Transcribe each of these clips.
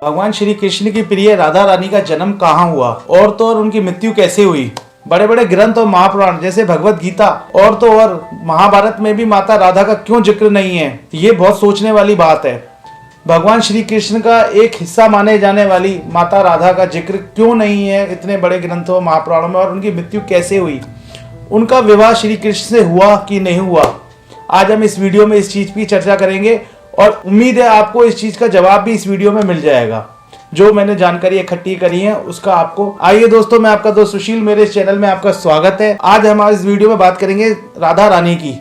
भगवान श्री कृष्ण की प्रिय राधा रानी का जन्म कहाँ हुआ और तो और उनकी मृत्यु कैसे हुई। बड़े बड़े ग्रंथ और महापुराण जैसे भगवत गीता और तो और महाभारत में भी माता राधा का क्यों जिक्र नहीं है, ये बहुत सोचने वाली बात है। भगवान श्री कृष्ण का एक हिस्सा माने जाने वाली माता राधा का जिक्र क्यों नहीं है इतने बड़े ग्रंथों महापुराणों में, और उनकी मृत्यु कैसे हुई, उनका विवाह श्री कृष्ण से हुआ कि नहीं हुआ। आज हम इस वीडियो में इस चीज की चर्चा करेंगे और उम्मीद है आपको इस चीज का जवाब भी इस वीडियो में मिल जाएगा। जो मैंने जानकारी इकट्ठी करी है उसका आपको। आइए दोस्तों, मैं आपका दोस्त सुशील, मेरे इस चैनल में आपका स्वागत है। आज हम इस वीडियो में बात करेंगे राधा रानी की,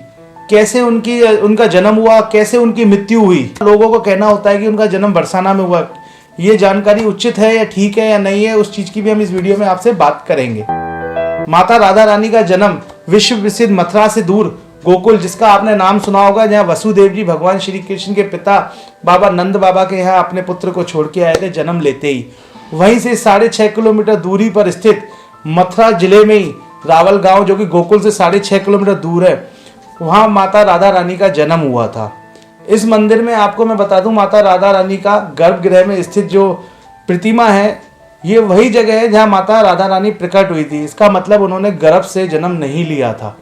कैसे उनका जन्म हुआ, कैसे उनकी मृत्यु हुई। लोगों को कहना होता है कि उनका जन्म बरसाना में हुआ, ये जानकारी उचित है या ठीक है या नहीं है, उस चीज की भी हम इस वीडियो में आपसे बात करेंगे। माता राधा रानी का जन्म विश्व प्रसिद्ध मथुरा से दूर गोकुल, जिसका आपने नाम सुना होगा, जहाँ वसुदेव जी भगवान श्री कृष्ण के पिता बाबा नंद बाबा के यहाँ अपने पुत्र को छोड़ के आए थे जन्म लेते ही। वहीं से 6.5 किलोमीटर दूरी पर स्थित मथुरा जिले में ही रावल गांव, जो कि गोकुल से 6.5 किलोमीटर दूर है, वहाँ माता राधा रानी का जन्म हुआ था। इस मंदिर में आपको मैं बता दूं, माता राधा रानी का गर्भगृह में स्थित जो प्रतिमा है, ये वही जगह है जहाँ माता राधा रानी प्रकट हुई थी। इसका मतलब उन्होंने गर्भ से जन्म नहीं लिया था।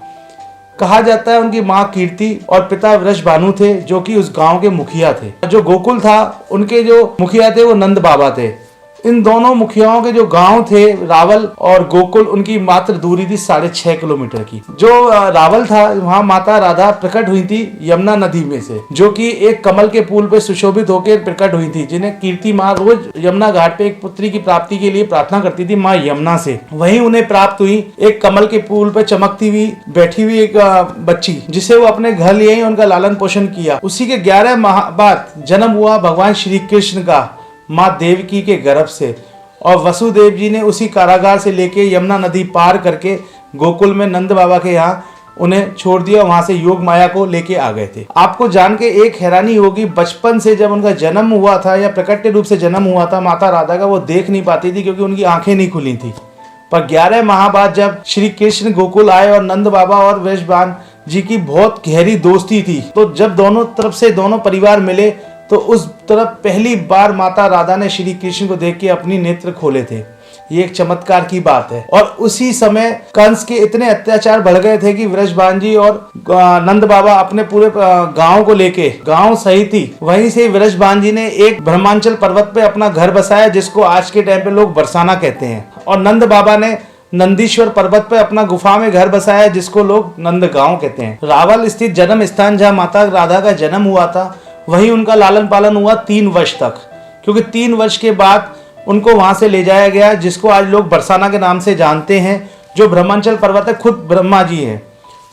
कहा जाता है उनकी माँ कीर्ति और पिता वृषभानु थे, जो कि उस गांव के मुखिया थे। जो गोकुल था, उनके जो मुखिया थे वो नंद बाबा थे। इन दोनों मुखियाओं के जो गांव थे रावल और गोकुल, उनकी मात्र दूरी थी 6.5 किलोमीटर की। जो रावल था, वहां माता राधा प्रकट हुई थी यमुना नदी में से, जो कि एक कमल के फूल पे सुशोभित होकर प्रकट हुई थी, जिन्हें कीर्ति माँ रोज यमुना घाट पे एक पुत्री की प्राप्ति के लिए प्रार्थना करती थी माँ यमुना से। वहीं उन्हें प्राप्त हुई एक कमल के फूल पे चमकती हुई बैठी हुई एक बच्ची, जिसे वो अपने घर लिए उनका लालन पोषण किया। उसी के 11 माह बाद जन्म हुआ भगवान श्री कृष्ण का माँ देवकी के गर्भ से, और वसुदेव जी ने उसी कारागार से लेके यमुना नदी पार करके गोकुल में नंद बाबा के यहाँ उन्हें छोड़ दिया। वहां से योग माया को लेके आ गए थे। आपको जान के एक हैरानी होगी, बचपन से जब उनका जन्म हुआ था या प्रकट रूप से जन्म हुआ था माता राधा का, वो देख नहीं पाती थी क्योंकि उनकी आंखें नहीं खुली थी। पर 11 माह बाद जब श्री कृष्ण गोकुल आए और नंद बाबा और वृषभान जी की बहुत गहरी दोस्ती थी, तो जब दोनों तरफ से दोनों परिवार मिले तो उस तरफ पहली बार माता राधा ने श्री कृष्ण को देख के अपनी नेत्र खोले थे। ये एक चमत्कार की बात है। और उसी समय कंस के इतने अत्याचार बढ़ गए थे कि वृषभान जी और नंद बाबा अपने पूरे गांव को लेके, गांव सही थी, वहीं से वृषभान जी ने एक ब्रह्मांचल पर्वत पे अपना घर बसाया, जिसको आज के टाइम पे लोग बरसाना कहते हैं। और नंद बाबा ने नंदीश्वर पर्वत पे अपना गुफा में घर बसाया, जिसको लोग नंदगांव कहते हैं। रावल स्थित जन्म स्थान जहाँ माता राधा का जन्म हुआ था, वहीं उनका लालन पालन हुआ 3 वर्ष तक, क्योंकि 3 वर्ष के बाद उनको वहां से ले जाया गया, जिसको आज लोग बरसाना के नाम से जानते हैं। जो ब्रह्मांचल पर्वत है, खुद ब्रह्मा जी हैं,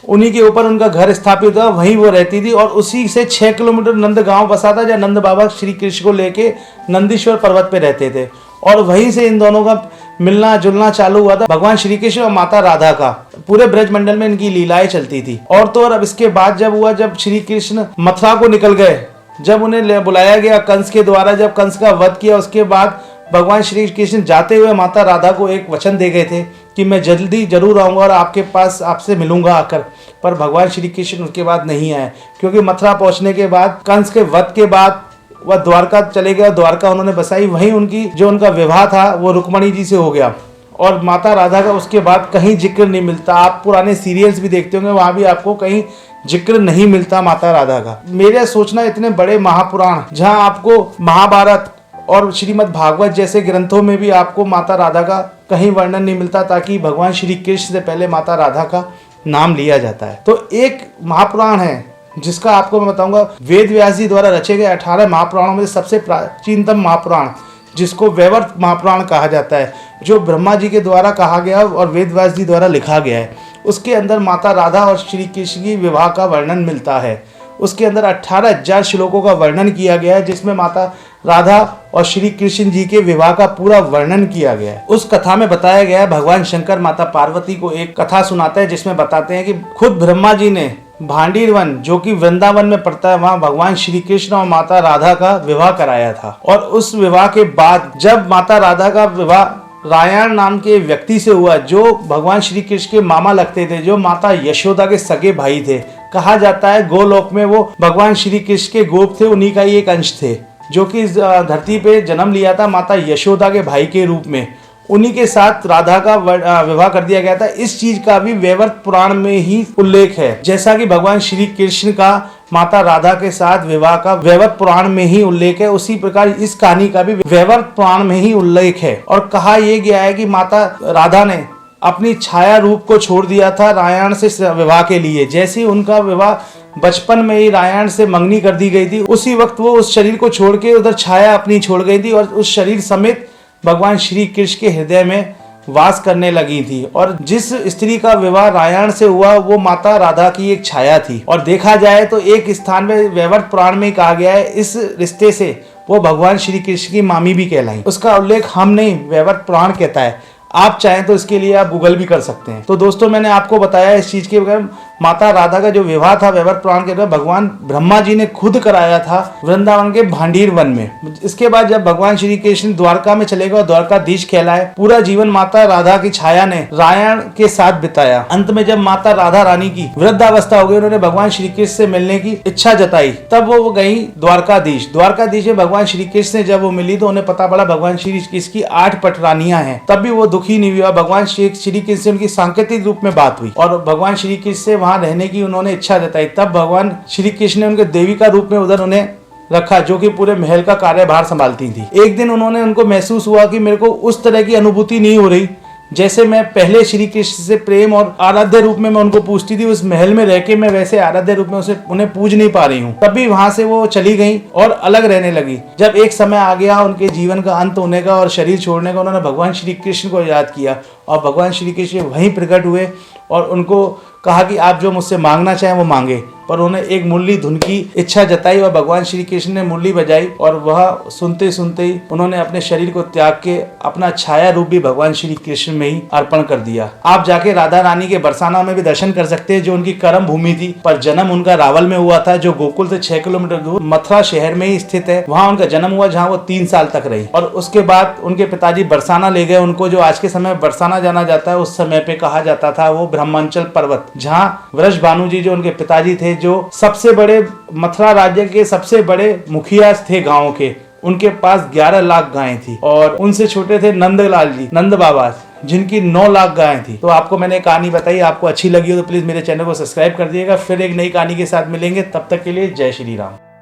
उन्हीं के ऊपर उनका घर स्थापित हुआ, वहीं वो रहती थी। और उसी से 6 किलोमीटर नंद गांव बसा था, जहाँ नंद बाबा श्री कृष्ण को लेके नंदीश्वर पर्वत पे रहते थे। और वहीं से इन दोनों का मिलना जुलना चालू हुआ था, भगवान श्री कृष्ण और माता राधा का। पूरे ब्रज मंडल में इनकी लीलाएं चलती थी। और तो और अब इसके बाद जब हुआ, जब श्री कृष्ण मथुरा को निकल गए, जब उन्हें बुलाया गया कंस के द्वारा, जब कंस का वध किया, उसके बाद भगवान श्री कृष्ण जाते हुए माता राधा को एक वचन दे गए थे कि मैं जल्दी जरूर आऊंगा और आपके पास आपसे मिलूंगा आकर। पर भगवान श्री कृष्ण उसके बाद नहीं आए, क्योंकि मथुरा पहुंचने के बाद, कंस के वध के बाद, वह द्वारका चले गए। द्वारका उन्होंने बसाई, वहीं उनका विवाह था वो रुक्मणी जी से हो गया। और माता राधा का उसके बाद कहीं जिक्र नहीं मिलता। आप पुराने सीरियल्स भी देखते होंगे, वहां भी आपको कहीं जिक्र नहीं मिलता माता राधा का। मेरा सोचना, इतने बड़े महापुराण, जहां आपको महाभारत और श्रीमद् भागवत जैसे ग्रंथों में भी आपको माता राधा का कहीं वर्णन नहीं मिलता, ताकि भगवान श्री कृष्ण से पहले माता राधा का नाम लिया जाता है। तो एक महापुराण है जिसका आपको मैं बताऊंगा, वेद व्यास जी द्वारा रचे गए 18 महापुराणों में सबसे प्राचीनतम महापुराण, जिसको वैवर्त महापुराण कहा जाता है, जो ब्रह्मा जी के द्वारा कहा गया और वेद व्यास जी द्वारा लिखा गया है। उसके अंदर माता राधा और श्री कृष्ण की विवाह का वर्णन मिलता है। उसके अंदर 18,000 श्लोकों का वर्णन किया गया है, जिसमें माता राधा और श्री कृष्ण जी के विवाह का पूरा वर्णन किया गया है। उस कथा में बताया गया है, भगवान शंकर माता पार्वती को एक कथा सुनाते हैं, जिसमें बताते हैं कि खुद ब्रह्मा जी ने भांडीर वन, जो कि वृंदावन में पड़ता है, वहां भगवान श्री कृष्ण और माता राधा का विवाह कराया था। और उस विवाह के बाद जब माता राधा का विवाह रायण नाम के व्यक्ति से हुआ, जो भगवान श्री कृष्ण के मामा लगते थे, जो माता यशोदा के सगे भाई थे। कहा जाता है गोलोक में वो भगवान श्री कृष्ण के गोप थे, उन्हीं का ही एक अंश थे। जो कि इस धरती पे जन्म लिया था माता यशोदा के भाई के रूप में, उन्हीं के साथ राधा का विवाह कर दिया गया था। इस चीज का भी वैवर्त पुराण में ही उल्लेख है। जैसा कि भगवान श्री कृष्ण का माता राधा के साथ विवाह का वैवर्त पुराण में ही उल्लेख है, उसी प्रकार इस कहानी का भी वैवर्त पुराण में ही उल्लेख है। और कहा यह गया है कि माता राधा ने अपनी छाया रूप को छोड़ दिया था रायण से विवाह के लिए। जैसे ही उनका विवाह बचपन में ही रायण से मंगनी कर दी गई थी, उसी वक्त वो उस शरीर को छोड़ के उधर छाया अपनी छोड़ गई थी और उस शरीर समेत भगवान श्री कृष्ण के हृदय में वास करने लगी थी। और जिस स्त्री का विवाह रायण से हुआ वो माता राधा की एक छाया थी। और देखा जाए तो एक स्थान में वैवर्त पुराण में कहा गया है इस रिश्ते से वो भगवान श्री कृष्ण की मामी भी कहलाई। उसका उल्लेख हम नहीं, वैवर्त पुराण कहता है। आप चाहें तो इसके लिए आप गूगल भी कर सकते हैं। तो दोस्तों मैंने आपको बताया इस चीज के बगैर माता राधा का जो विवाह था वैवर्त पुराण के द्वारा भगवान ब्रह्मा जी ने खुद कराया था वृंदावन के भांडीर वन में। इसके बाद जब भगवान श्री कृष्ण द्वारका में चले गए और द्वारकाधीश कहलाए, पूरा जीवन माता राधा की छाया ने रायण के साथ बिताया। अंत में जब माता राधा रानी की वृद्धावस्था हो गई, उन्होंने भगवान श्री कृष्ण से मिलने की इच्छा जताई, तब वो गई द्वारकाधीश। द्वारकाधीश में भगवान श्री कृष्ण से जब वो मिली तो उन्हें पता पड़ा भगवान श्री कृष्ण की 8 पटरानियां हैं। तब भी वो दुखी नहीं हुआ। भगवान श्री कृष्ण से उनकी सांकेतिक रूप में बात हुई और भगवान श्री कृष्ण से वहां रहने की उन्होंने इच्छा जताई। तब भगवान श्री कृष्ण ने उनके देविका रूप में उधर उन्हें रखा, जो कि पूरे महल का कार्यभार संभालती थी। एक दिन उन्होंने उनको महसूस हुआ कि मेरे को उस तरह की अनुभूति नहीं हो रही जैसे मैं पहले श्री कृष्ण से प्रेम और आराध्य रूप में मैं उनको पूजती थी। उस महल में रह के मैं वैसे आराध्य रूप में उन्हें पूज नहीं पा रही हूँ। तभी वहां से वो चली गई और अलग रहने लगी। जब एक समय आ गया उनके जीवन का अंत होने का और शरीर छोड़ने का, उन्होंने भगवान श्री कृष्ण को याद किया और भगवान श्री कृष्ण वहीं प्रकट हुए और उनको कहा कि आप जो मुझसे मांगना चाहें वो मांगे। पर उन्होंने एक मुरली धुन की इच्छा जताई और भगवान श्री कृष्ण ने मुरली बजाई और वह सुनते सुनते ही उन्होंने अपने शरीर को त्याग के अपना छाया रूप भी भगवान श्री कृष्ण में ही अर्पण कर दिया। आप जाके राधा रानी के बरसाना में भी दर्शन कर सकते हैं, जो उनकी कर्म भूमि थी। पर जन्म उनका रावल में हुआ था, जो गोकुल से 6 किलोमीटर दूर मथुरा शहर में ही स्थित है। वहां उनका जन्म हुआ, जहाँ वो 3 साल तक रही। और उसके बाद उनके पिताजी बरसाना ले गए उनको, जो आज के समय बरसाना जाना जाता है। उस समय पे कहा जाता था वो ब्रह्मांचल पर्वत, जहाँ वृषभानु जी जो उनके पिताजी थे, जो सबसे बड़े मथुरा राज्य के सबसे बड़े मुखिया थे गांव के, उनके पास 11 लाख गायें थी। और उनसे छोटे थे नंदलाल जी, नंद बाबा, जिनकी 9 लाख गायें थी। तो आपको मैंने कहानी बताई, आपको अच्छी लगी हो तो प्लीज मेरे चैनल को सब्सक्राइब कर दिएगा। फिर एक नई कहानी के साथ मिलेंगे, तब तक के लिए जय श्री राम।